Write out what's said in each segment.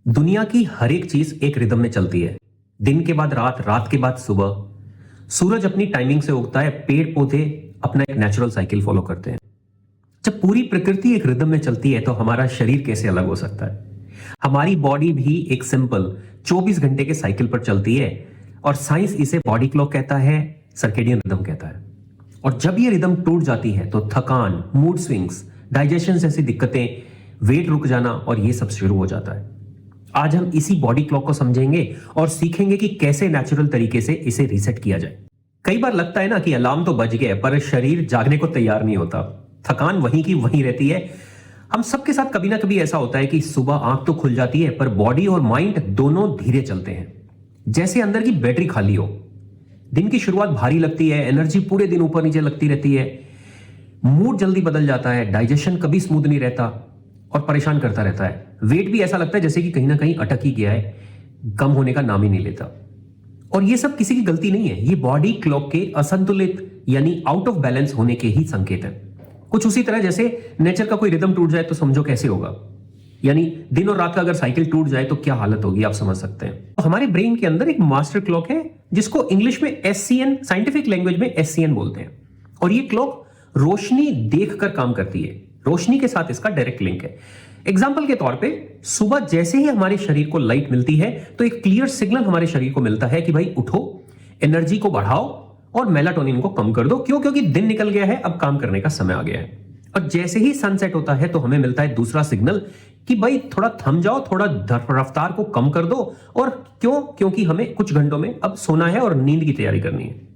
दुनिया की हर एक चीज एक रिदम में चलती है। दिन के बाद रात, रात के बाद सुबह। सूरज अपनी टाइमिंग से उगता है, पेड़ पौधे अपना एक नेचुरल साइकिल फॉलो करते हैं। जब पूरी प्रकृति एक रिदम में चलती है तो हमारा शरीर कैसे अलग हो सकता है? हमारी बॉडी भी एक सिंपल 24 घंटे के साइकिल पर चलती है और साइंस इसे बॉडी क्लॉक कहता है, सर्केडियन रिदम कहता है। और जब ये रिदम टूट जाती है तो थकान, मूड स्विंग्स, डाइजेशन जैसी दिक्कतें, वेट रुक जाना और ये सब शुरू हो जाता है। आज हम इसी बॉडी क्लॉक को समझेंगे और सीखेंगे कि कैसे नेचुरल तरीके से इसे रीसेट किया जाए। कई बार लगता है ना कि अलार्म तो बज गया पर शरीर जागने को तैयार नहीं होता। थकान वहीं की वहीं रहती है। हम सबके साथ कभी ना कभी ऐसा होता है कि सुबह आंख तो खुल जाती है पर बॉडी और माइंड दोनों धीरे चलते हैं, जैसे अंदर की बैटरी खाली हो। दिन की शुरुआत भारी लगती है, एनर्जी पूरे दिन ऊपर नीचे लगती रहती है, मूड जल्दी बदल जाता है, डाइजेशन कभी स्मूथ नहीं रहता और परेशान करता रहता है। वेट भी ऐसा लगता है जैसे कि कहीं ना कहीं अटक ही गया है, कम होने का नाम ही नहीं लेता। और ये सब किसी की गलती नहीं है, ये बॉडी क्लॉक के असंतुलित यानी आउट ऑफ बैलेंस होने के ही संकेत है। कुछ उसी तरह जैसे नेचर का कोई रिदम टूट जाए तो समझो कैसे होगा, यानी दिन और रात का अगर साइकिल टूट जाए तो क्या हालत होगी, आप समझ सकते हैं। तो हमारे ब्रेन के अंदर एक मास्टर क्लॉक है जिसको इंग्लिश में SCN, साइंटिफिक लैंग्वेज में SCN बोलते हैं। और ये क्लॉक रोशनी देखकर काम करती है, रोशनी के साथ इसका डायरेक्ट लिंक है। एग्जाम्पल के तौर पे सुबह जैसे ही हमारे शरीर को लाइट मिलती है तो एक क्लियर सिग्नल हमारे शरीर को मिलता है कि भाई उठो, एनर्जी को बढ़ाओ और मेलाटोनिन को कम कर दो। क्यों? क्योंकि दिन निकल गया है, अब काम करने का समय आ गया है। और जैसे ही सनसेट होता है तो हमें मिलता है दूसरा सिग्नल कि भाई थोड़ा थम जाओ, थोड़ा रफ्तार को कम कर दो। और क्यों? क्योंकि हमें कुछ घंटों में अब सोना है और नींद की तैयारी करनी है।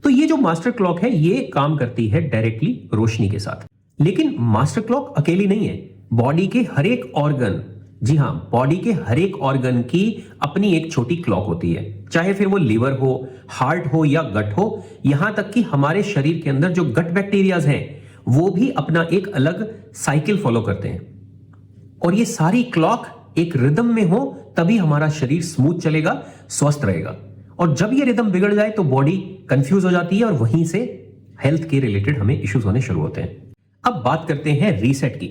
तो ये जो मास्टर क्लॉक है ये काम करती है डायरेक्टली रोशनी के साथ। लेकिन मास्टर क्लॉक अकेली नहीं है, बॉडी के हर एक ऑर्गन, जी हां, बॉडी के हर एक ऑर्गन की अपनी एक छोटी क्लॉक होती है। चाहे फिर वो लीवर हो, हार्ट हो या गट हो, यहां तक कि हमारे शरीर के अंदर जो गट बैक्टीरियाज हैं वो भी अपना एक अलग साइकिल फॉलो करते हैं। और ये सारी क्लॉक एक रिदम में हो तभी हमारा शरीर स्मूथ चलेगा, स्वस्थ रहेगा। और जब ये रिदम बिगड़ जाए तो बॉडी कंफ्यूज हो जाती है और वहीं से हेल्थ के रिलेटेड हमें इश्यूज होने शुरू होते हैं। अब बात करते हैं रीसेट की,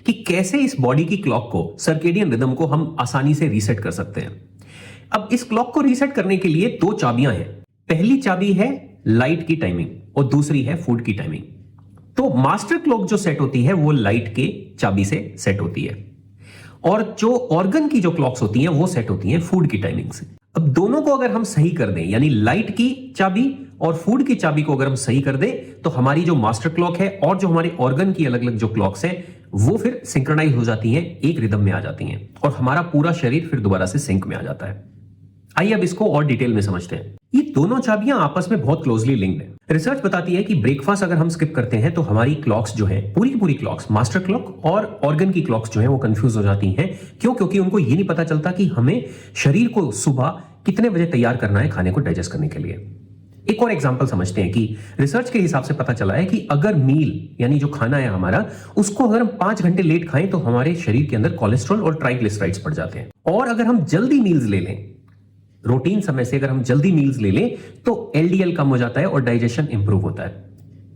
कि कैसे इस बॉडी की क्लॉक को, सर्केडियन रिदम को हम आसानी से रीसेट कर सकते हैं। अब इस क्लॉक को रीसेट करने के लिए दो चाबियां हैं। पहली चाबी है लाइट की टाइमिंग और दूसरी है फूड की टाइमिंग। तो मास्टर क्लॉक जो सेट होती है वो लाइट के चाबी से सेट होती है और जो ऑर्गन की जो क्लॉक्स होती हैं वो सेट होती हैं फूड की टाइमिंग से। अब दोनों को अगर हम सही कर दें, यानी लाइट की चाबी और फूड की चाबी को अगर हम सही कर दें तो हमारी जो मास्टर क्लॉक है और जो हमारे ऑर्गन की अलग अलग जो क्लॉक्स हैं वो फिर सिंक्रोनाइज हो जाती हैं, एक रिदम में आ जाती हैं और हमारा पूरा शरीर फिर दोबारा से सिंक में आ जाता है। आइए अब इसको और डिटेल में समझते हैं। ये दोनों चाबियां आपस में बहुत क्लोजली लिंक्ड है। रिसर्च बताती है कि ब्रेकफास्ट अगर हम स्किप करते हैं तो हमारी क्लॉक्स जो है, पूरी की पूरी क्लॉक्स, मास्टर क्लॉक और ऑर्गन की क्लॉक्स जो है वो कंफ्यूज हो जाती हैं। क्यों? क्योंकि उनको ये नहीं पता चलता कि हमें शरीर को सुबह कितने बजे तैयार करना है खाने को डाइजेस्ट करने के लिए। एक और एग्जांपल समझते हैं कि रिसर्च के हिसाब से पता चला है कि अगर मील यानी जो खाना है हमारा, उसको अगर हम 5 घंटे लेट खाएं तो हमारे शरीर के अंदर कोलेस्ट्रॉल और ट्राइग्लिसराइड्स बढ़ जाते हैं। और अगर हम जल्दी मील्स ले लें, रूटीन समय से अगर हम जल्दी मील्स ले लें तो LDL कम हो जाता है और डाइजेशन इंप्रूव होता है।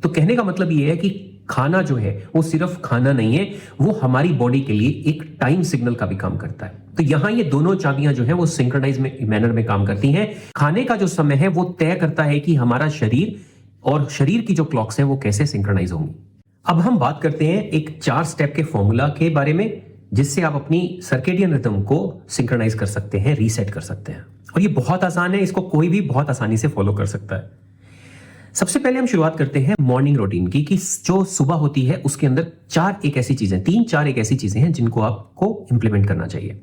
तो कहने का मतलब यह है कि खाना जो है वो सिर्फ खाना नहीं है, वो हमारी बॉडी के लिए एक टाइम सिग्नल का भी काम करता है। तो यहां ये दोनों चाबियां जो है वो सिंक्रोनाइज मैनर में काम करती हैं। खाने का जो समय है वो तय करता है कि हमारा शरीर और शरीर की जो क्लॉक्स हैं वो कैसे सिंक्रोनाइज होंगी। अब हम बात करते हैं एक 4 स्टेप के फॉर्मूला के बारे में जिससे आप अपनी सर्केडियन रिदम को सिंक्रोनाइज कर सकते हैं, रीसेट कर सकते हैं। और ये बहुत आसान है, इसको कोई भी बहुत आसानी से फॉलो कर सकता है। सबसे पहले हम शुरुआत करते हैं मॉर्निंग रूटीन की, कि जो सुबह होती है उसके अंदर 3-4 एक ऐसी चीजें हैं जिनको आपको इंप्लीमेंट करना चाहिए।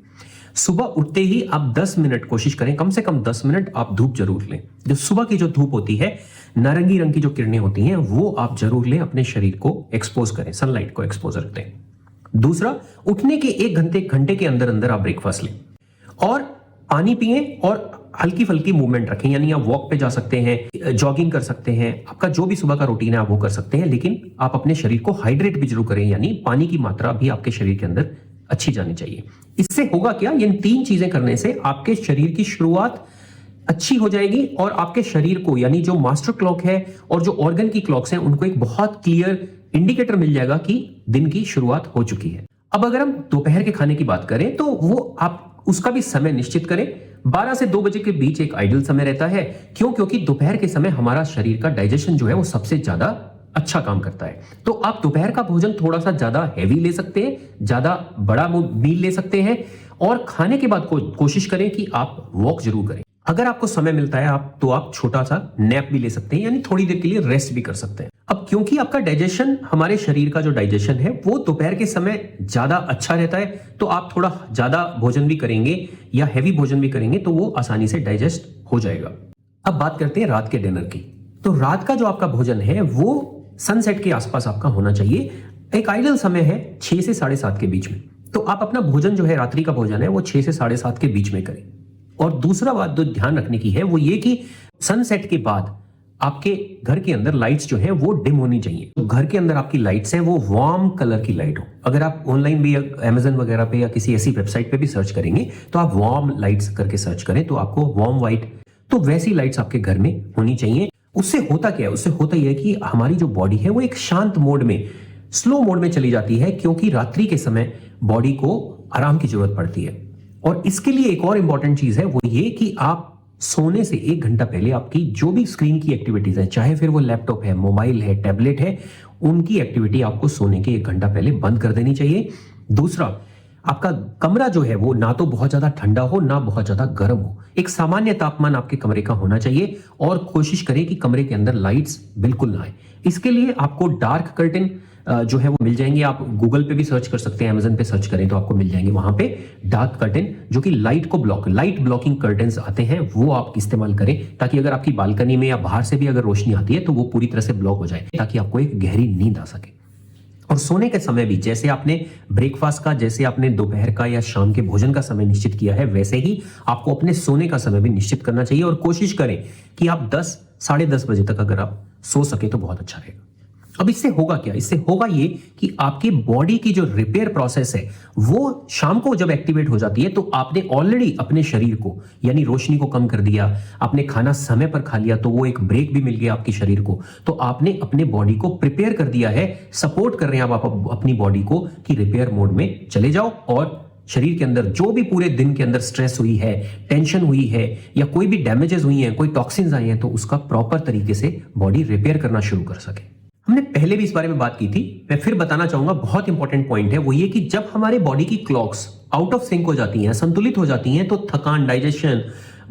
सुबह उठते ही आप 10 मिनट कोशिश करें, कम से कम 10 मिनट आप धूप जरूर लें। जो सुबह की जो धूप होती है, नारंगी रंग की जो किरणें होती हैं वो आप जरूर लें, अपने शरीर को एक्सपोज करें, सनलाइट को एक्सपोजर दें। दूसरा, उठने के 1 घंटे के अंदर अंदर आप ब्रेकफास्ट लें और पानी पिएं और हल्की फुल्की मूवमेंट रखें, यानी आप वॉक पे जा सकते हैं, जॉगिंग कर सकते हैं, आपका जो भी सुबह का रूटीन है आप वो कर सकते हैं। लेकिन आप अपने शरीर को हाइड्रेट भी जरूर करें, यानी पानी की मात्रा भी आपके शरीर के अंदर अच्छी जानी चाहिए। इससे होगा क्या, इन 3 चीजें करने से आपके शरीर की शुरुआत अच्छी हो जाएगी और आपके शरीर को, यानी जो मास्टर क्लॉक है और जो ऑर्गन की क्लॉक्स हैं, उनको एक बहुत क्लियर इंडिकेटर मिल जाएगा कि दिन की शुरुआत हो चुकी है। अब अगर हम दोपहर के खाने की बात करें तो वो आप उसका भी समय निश्चित करें। 12 से 2 बजे के बीच एक आइडियल समय रहता है। क्यों? क्योंकि दोपहर के समय हमारा शरीर का डाइजेशन जो है वो सबसे ज्यादा अच्छा काम करता है। तो आप दोपहर का भोजन थोड़ा सा ज्यादा हैवी ले सकते हैं, ज्यादा बड़ा मील ले सकते हैं और खाने के बाद कोशिश करें कि आप वॉक जरूर करें। अगर आपको समय मिलता है तो आप छोटा सा नैप भी ले सकते हैं, यानी थोड़ी देर के लिए रेस्ट भी कर सकते हैं। अब क्योंकि आपका डाइजेशन, हमारे शरीर का जो डाइजेशन है वो दोपहर के समय ज्यादा अच्छा रहता है, तो आप थोड़ा ज्यादा भोजन भी करेंगे या हैवी भोजन भी करेंगे तो वो आसानी से डाइजेस्ट हो जाएगा। अब बात करते हैं रात के डिनर की। तो रात का जो आपका भोजन है वो सनसेट के आसपास आपका होना चाहिए। एक आइडियल समय है 6 से 7:30 के बीच में। तो आप अपना भोजन जो है, रात्रि का भोजन है, वो 6 से 7:30 के बीच में करें। और दूसरा बात जो ध्यान रखने की है वो ये कि सनसेट के बाद आपके घर के अंदर लाइट्स जो है वो डिम होनी चाहिए। तो घर के अंदर आपकी लाइट्स हैं वो वार्म कलर की लाइट हो। अगर आप ऑनलाइन भी अमेज़न वगैरह पे या किसी ऐसी वेबसाइट पे भी सर्च करेंगे तो आप वार्म लाइट्स करके सर्च करें तो आपको वार्म व्हाइट, तो वैसी लाइट्स आपके घर में होनी चाहिए। उससे होता क्या है? उससे होता यह है कि हमारी जो बॉडी है वो एक शांत मोड में, स्लो मोड में चली जाती है, क्योंकि रात्रि के समय बॉडी को आराम की जरूरत पड़ती है। और इसके लिए एक और इंपॉर्टेंट चीज है वो ये कि आप सोने से 1 घंटा पहले आपकी जो भी स्क्रीन की एक्टिविटीज है, चाहे फिर वो लैपटॉप है, मोबाइल है, टैबलेट है, उनकी एक्टिविटी आपको सोने के 1 घंटा पहले बंद कर देनी चाहिए। दूसरा, आपका कमरा जो है वो ना तो बहुत ज्यादा ठंडा हो ना बहुत ज्यादा गर्म हो। एक सामान्य तापमान आपके कमरे का होना चाहिए और कोशिश करें कि कमरे के अंदर लाइट्स बिल्कुल ना आए। इसके लिए आपको डार्क कर्टेन जो है वो मिल जाएंगे। आप गूगल पे भी सर्च कर सकते हैं, अमेज़न पे सर्च करें तो आपको मिल जाएंगे वहां पे डार्क कर्टेन, जो कि लाइट ब्लॉकिंग कर्टेन्स आते हैं, वो आप इस्तेमाल करें ताकि अगर आपकी बालकनी में या बाहर से भी अगर रोशनी आती है तो वो पूरी तरह से ब्लॉक हो जाए, ताकि आपको एक गहरी नींद आ सके। और सोने के समय भी जैसे आपने ब्रेकफास्ट का, जैसे आपने दोपहर का या शाम के भोजन का समय निश्चित किया है, वैसे ही आपको अपने सोने का समय भी निश्चित करना चाहिए। और कोशिश करें कि आप 10, साढ़े 10 बजे तक अगर आप सो सके तो बहुत अच्छा रहेगा। अब इससे होगा क्या? इससे होगा ये कि आपकी बॉडी की जो रिपेयर प्रोसेस है वो शाम को जब एक्टिवेट हो जाती है तो आपने ऑलरेडी अपने शरीर को, यानी रोशनी को कम कर दिया, आपने खाना समय पर खा लिया तो वो एक ब्रेक भी मिल गया आपके शरीर को, तो आपने अपने बॉडी को प्रिपेयर कर दिया है, सपोर्ट कर रहे हैं आप अपनी बॉडी को कि रिपेयर मोड में चले जाओ और शरीर के अंदर जो भी पूरे दिन के अंदर स्ट्रेस हुई है, टेंशन हुई है या कोई भी डैमेजेस हुई हैं, कोई टॉक्सिन्स आए हैं, तो उसका प्रॉपर तरीके से बॉडी रिपेयर करना शुरू कर सके। हमने पहले भी इस बारे में बात की थी, मैं फिर बताना चाहूंगा, बहुत इंपॉर्टेंट पॉइंट है वो ये कि जब हमारे बॉडी की क्लॉक्स आउट ऑफ सिंक हो जाती हैं, संतुलित हो जाती हैं, तो थकान, डाइजेशन,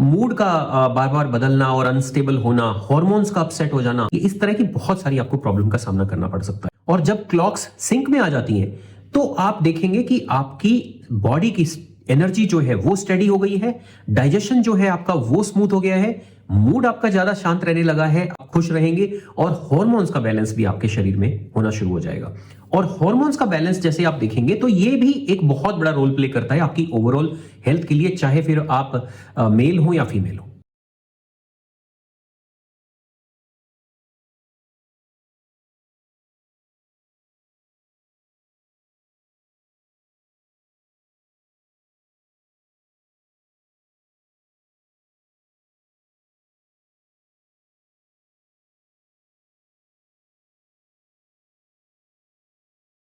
मूड का बार बार बदलना और अनस्टेबल होना, हार्मोन्स का अपसेट हो जाना, ये इस तरह की बहुत सारी आपको प्रॉब्लम का सामना करना पड़ सकता है। और जब क्लॉक्स सिंक में आ जाती हैं तो आप देखेंगे कि आपकी बॉडी की एनर्जी जो है वो स्टेडी हो गई है, डाइजेशन जो है आपका वो स्मूथ हो गया है, मूड आपका ज्यादा शांत रहने लगा है, आप खुश रहेंगे और हार्मोन्स का बैलेंस भी आपके शरीर में होना शुरू हो जाएगा। और हार्मोन्स का बैलेंस जैसे आप देखेंगे तो ये भी एक बहुत बड़ा रोल प्ले करता है आपकी ओवरऑल हेल्थ के लिए, चाहे फिर आप मेल हो या फीमेल हो।